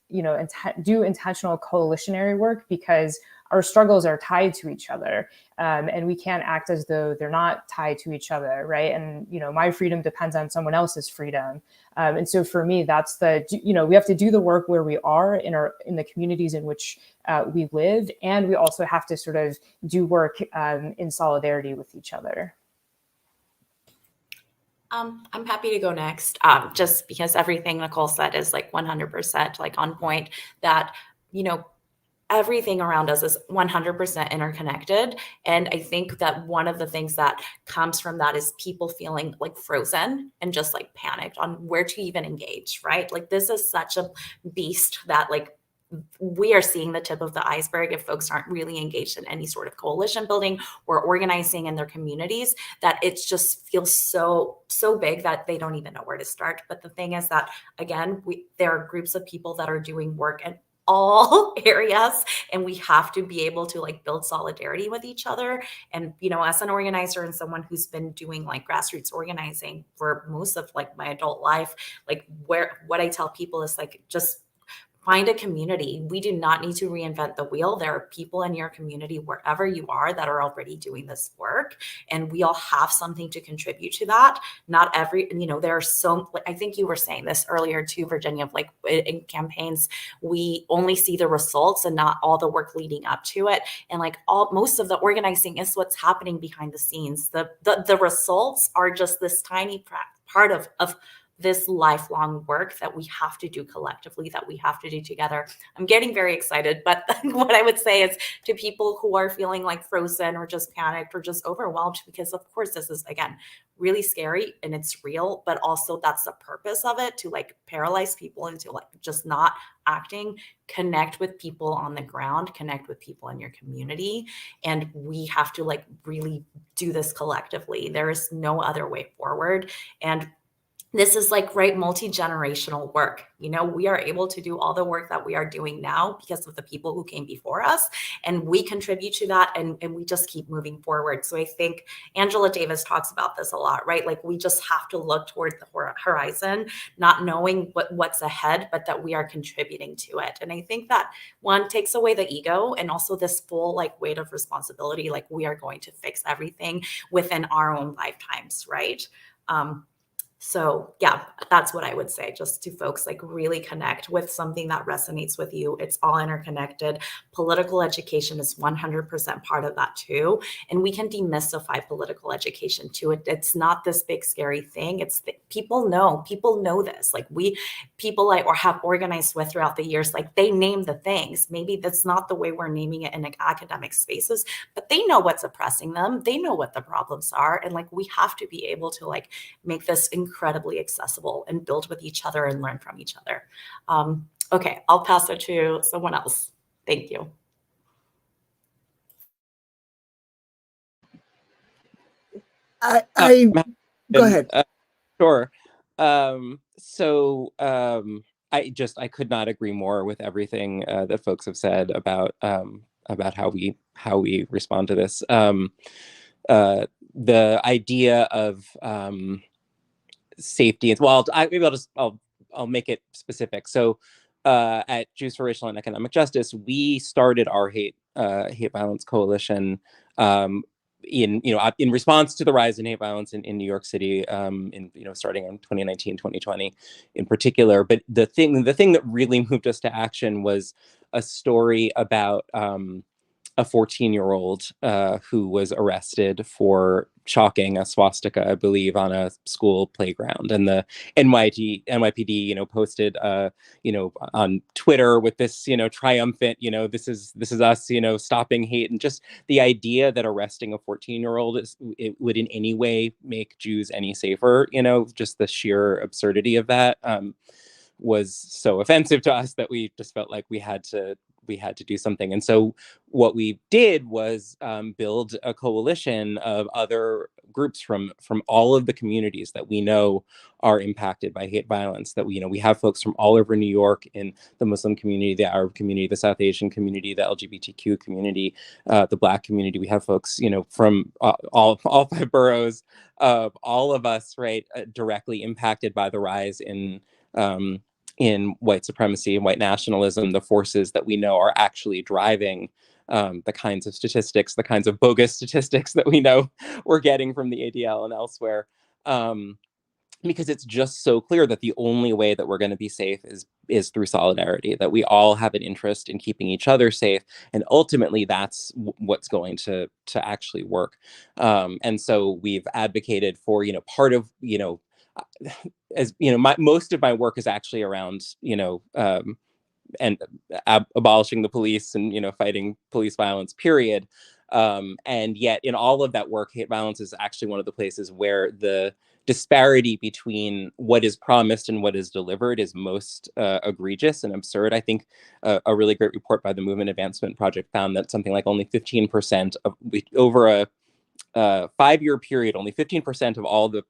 do intentional coalitionary work, because our struggles are tied to each other. And we can't act as though they're not tied to each other, right? And, my freedom depends on someone else's freedom. And so for me, that's we have to do the work where we are in the communities in which we live. And we also have to sort of do work in solidarity with each other. I'm happy to go next, just because everything Nicole said is like 100% like on point, that, everything around us is 100% interconnected. And I think that one of the things that comes from that is people feeling like frozen and just like panicked on where to even engage, right? Like, this is such a beast that like we are seeing the tip of the iceberg if folks aren't really engaged in any sort of coalition building or organizing in their communities, that it just feels so big that they don't even know where to start. But the thing is that, again, there are groups of people that are doing work in all areas, and we have to be able to like build solidarity with each other. And, as an organizer and someone who's been doing like grassroots organizing for most of like my adult life, like what I tell people is like, just find a community. We do not need to reinvent the wheel. There are people in your community, wherever you are, that are already doing this work. And we all have something to contribute to that. Not every, there are I think you were saying this earlier too, Virginia, of like in campaigns, we only see the results and not all the work leading up to it. And like most of the organizing is what's happening behind the scenes. The results are just this tiny part of this lifelong work that we have to do collectively, that we have to do together. I'm getting very excited, but what I would say is to people who are feeling like frozen or just panicked or just overwhelmed, because of course this is, again, really scary and it's real, but also that's the purpose of it, to like paralyze people into like just not acting. Connect with people on the ground, connect with people in your community. And we have to like really do this collectively. There is no other way forward. And this is like, right, multi-generational work. We are able to do all the work that we are doing now because of the people who came before us, and we contribute to that, and we just keep moving forward. So I think Angela Davis talks about this a lot, right? Like, we just have to look toward the horizon, not knowing what's ahead, but that we are contributing to it. And I think that one takes away the ego, and also this full like weight of responsibility, like we are going to fix everything within our own lifetimes, right? So yeah, that's what I would say, just to folks, like really connect with something that resonates with you. It's all interconnected. Political education is 100% part of that too. And we can demystify political education too. It's not this big scary thing. It's people know this. Like people like or have organized with throughout the years, like they name the things. Maybe that's not the way we're naming it in like academic spaces, but they know what's oppressing them. They know what the problems are. And like we have to be able to like make this incredibly accessible and build with each other and learn from each other. Okay, I'll pass it to someone else. Thank you. Go ahead. Sure. I could not agree more with everything that folks have said about how we respond to this. The idea of safety. Well, I'll make it specific. So, at Jews for Racial and Economic Justice, we started our hate violence coalition in response to the rise in hate violence in New York City, starting in 2019, 2020 in particular. But the thing that really moved us to action was a story about a 14-year-old who was arrested for chalking a swastika, I believe, on a school playground, and the NYPD, posted, on Twitter with this, triumphant, this is us, stopping hate, and just the idea that arresting a 14-year-old would in any way make Jews any safer, just the sheer absurdity of that was so offensive to us that we just felt like we had to do something. And so what we did was build a coalition of other groups from all of the communities that we know are impacted by hate violence. That we have folks from all over New York, in the Muslim community, the Arab community, the South Asian community, the LGBTQ community, the Black community. We have folks, from all 5 boroughs, all of us, right, directly impacted by the rise in white supremacy and white nationalism, the forces that we know are actually driving the kinds of statistics, the kinds of bogus statistics that we know we're getting from the ADL and elsewhere. Because it's just so clear that the only way that we're going to be safe is through solidarity, that we all have an interest in keeping each other safe. And ultimately, that's what's going to actually work. And so we've advocated for, part of, as most of my work is actually around abolishing the police and fighting police violence, period, and yet in all of that work, hate violence is actually one of the places where the disparity between what is promised and what is delivered is most egregious and absurd. I think a really great report by the Movement Advancement Project found that something like only 15% of over a 5-year period, only 15% of all the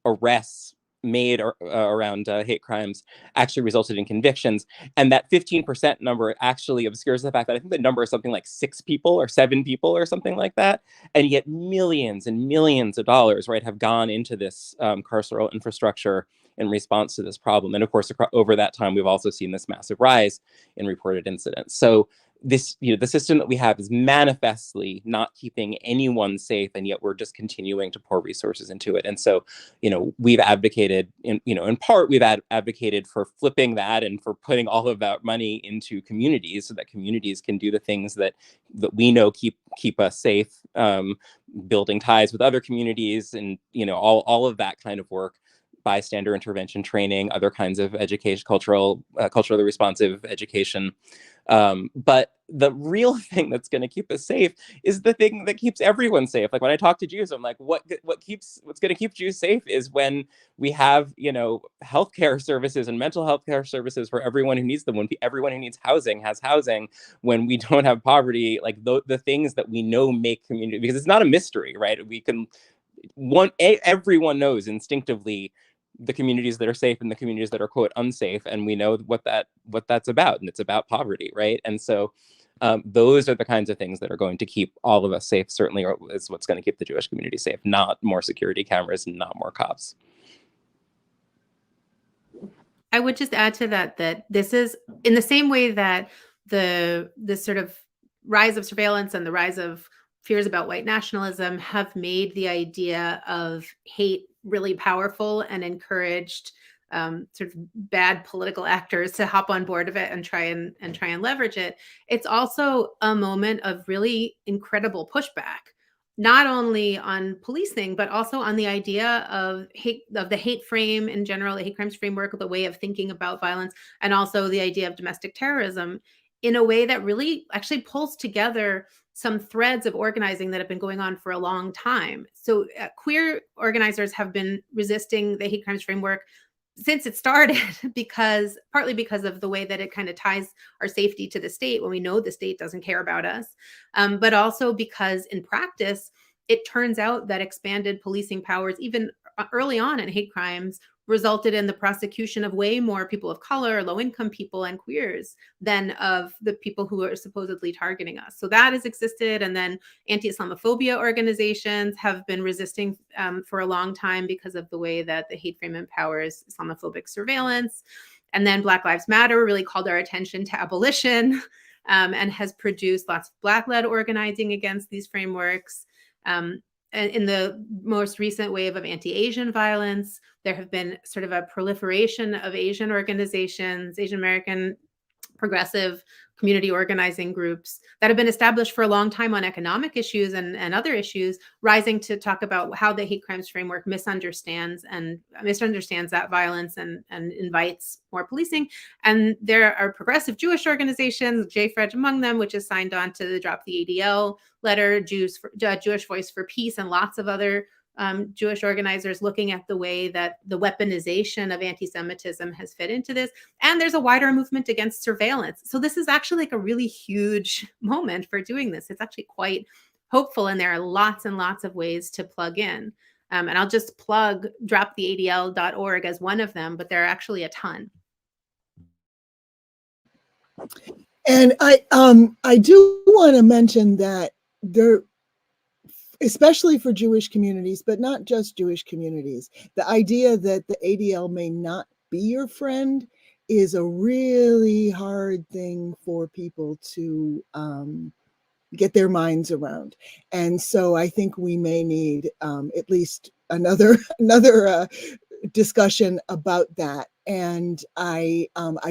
arrests made around hate crimes actually resulted in convictions. And that 15% number actually obscures the fact that I think the number is something like 6 people or 7 people or something like that. And yet millions and millions of dollars, right, have gone into this carceral infrastructure in response to this problem. And of course, over that time, we've also seen this massive rise in reported incidents. So this, the system that we have is manifestly not keeping anyone safe, and yet we're just continuing to pour resources into it. And so, we've advocated, in part, we've advocated for flipping that and for putting all of that money into communities, so that communities can do the things that we know keep us safe, building ties with other communities, and all of that kind of work. Bystander intervention training, other kinds of education, culturally responsive education. But the real thing that's going to keep us safe is the thing that keeps everyone safe. Like when I talk to Jews, I'm like, what's going to keep Jews safe is when we have, healthcare services and mental health care services for everyone who needs them, when everyone who needs housing has housing, when we don't have poverty, like the things that we know make community, because it's not a mystery, right? Everyone knows instinctively the communities that are safe and the communities that are, quote, unsafe, and we know what that's about, and it's about poverty, right? And so those are the kinds of things that are going to keep all of us safe, certainly, or is what's going to keep the Jewish community safe, not more security cameras and not more cops. I would just add to that this is in the same way that this sort of rise of surveillance and the rise of fears about white nationalism have made the idea of hate really powerful and encouraged sort of bad political actors to hop on board of it and try and leverage it. It's also a moment of really incredible pushback, not only on policing, but also on the idea of the hate frame in general, the hate crimes framework, the way of thinking about violence, and also the idea of domestic terrorism in a way that really actually pulls together some threads of organizing that have been going on for a long time. So queer organizers have been resisting the hate crimes framework since it started, partly because of the way that it kind of ties our safety to the state when we know the state doesn't care about us, but also because in practice, it turns out that expanded policing powers, even early on in hate crimes, resulted in the prosecution of way more people of color, low-income people, and queers than of the people who are supposedly targeting us. So that has existed. And then anti-Islamophobia organizations have been resisting for a long time because of the way that the hate frame empowers Islamophobic surveillance. And then Black Lives Matter really called our attention to abolition and has produced lots of Black-led organizing against these frameworks. In the most recent wave of anti-Asian violence, there have been sort of a proliferation of Asian organizations, Asian American progressive community organizing groups that have been established for a long time on economic issues and other issues, rising to talk about how the hate crimes framework misunderstands that violence and invites more policing. And there are progressive Jewish organizations, JFRED among them, which has signed on to the Drop the ADL letter, Jewish Voice for Peace, and lots of other Jewish organizers looking at the way that the weaponization of anti-Semitism has fit into this. And there's a wider movement against surveillance. So this is actually like a really huge moment for doing this. It's actually quite hopeful, and there are lots and lots of ways to plug in. And I'll just plug droptheadl.org as one of them, but there are actually a ton. And I do want to mention that there, especially for Jewish communities, but not just Jewish communities, the idea that the ADL may not be your friend is a really hard thing for people to get their minds around. And so I think we may need at least another discussion about that. And I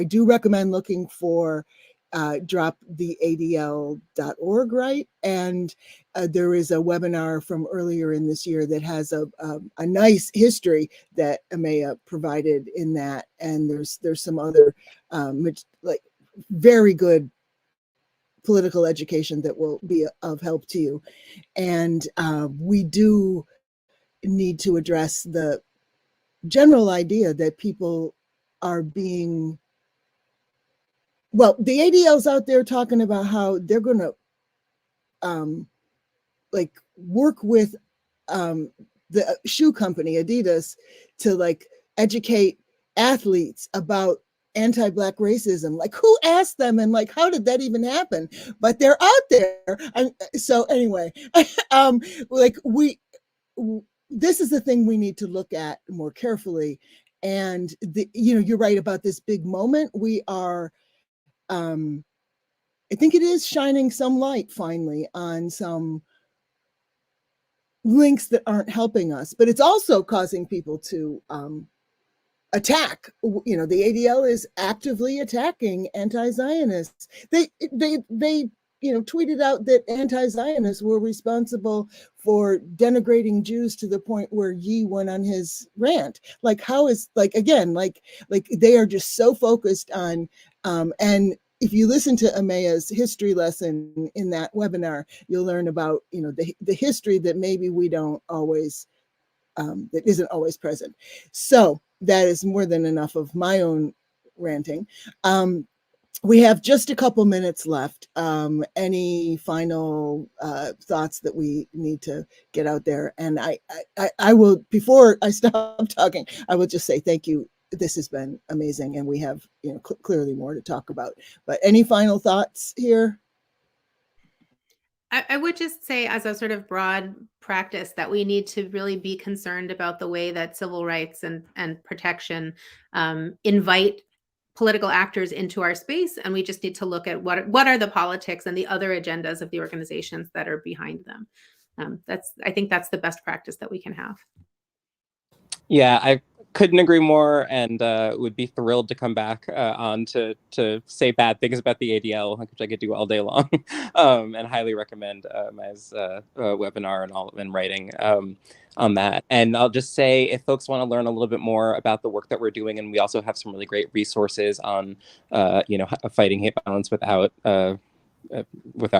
do recommend looking for droptheadl.org, right? And there is a webinar from earlier in this year that has a nice history that Amaya provided in that. And there's some other like very good political education that will be of help to you. And we do need to address the general idea that people are being, well, the ADL's out there talking about how they're going to like work with the shoe company Adidas to like educate athletes about anti-Black racism. Like, who asked them, and like, how did that even happen? But they're out there. So anyway, like this is the thing we need to look at more carefully. And you're right about this big moment. We are, I think it is shining some light finally on some links that aren't helping us, but it's also causing people to attack. The ADL is actively attacking anti-Zionists. They tweeted out that anti-Zionists were responsible for denigrating Jews to the point where Yi went on his rant. Like, how is, like, again, like they are just so focused on, and if you listen to Amaya's history lesson in that webinar, you'll learn about, the history that maybe we don't always, that isn't always present. So that is more than enough of my own ranting. We have just a couple minutes left. Any final thoughts that we need to get out there? And I will, before I stop talking, I will just say thank you. This has been amazing, and we have clearly more to talk about. But any final thoughts here? I would just say, as a sort of broad practice, that we need to really be concerned about the way that civil rights and protection invite political actors into our space, and we just need to look at what are the politics and the other agendas of the organizations that are behind them. I think that's the best practice that we can have. Yeah, I couldn't agree more, and would be thrilled to come back on to say bad things about the ADL, which I could do all day long, and highly recommend Maya's webinar and writing on that. And I'll just say, if folks want to learn a little bit more about the work that we're doing, and we also have some really great resources on, fighting hate violence without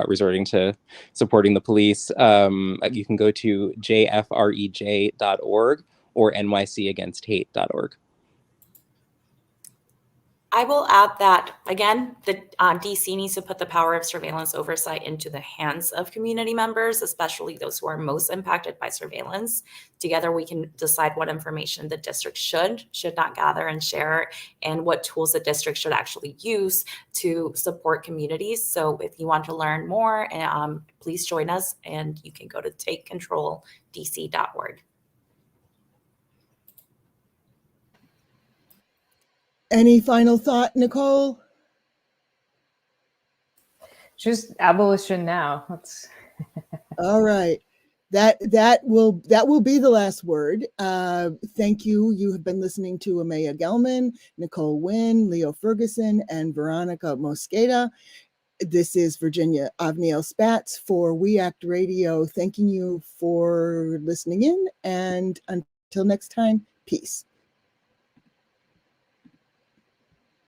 resorting to supporting the police, you can go to jfrej.org or nycagainsthate.org. I will add that, again, the DC needs to put the power of surveillance oversight into the hands of community members, especially those who are most impacted by surveillance. Together, we can decide what information the district should not gather and share, and what tools the district should actually use to support communities. So if you want to learn more, please join us, and you can go to takecontroldc.org. Any final thought, Nicole? Just abolition now. Let's. All right. That will be the last word. Thank you. You have been listening to Amaya Gelman, Nicole Wynn, Leo Ferguson, and Veronica Mosqueda. This is Virginia Avniel Spatz for We Act Radio, thanking you for listening in. And until next time, peace.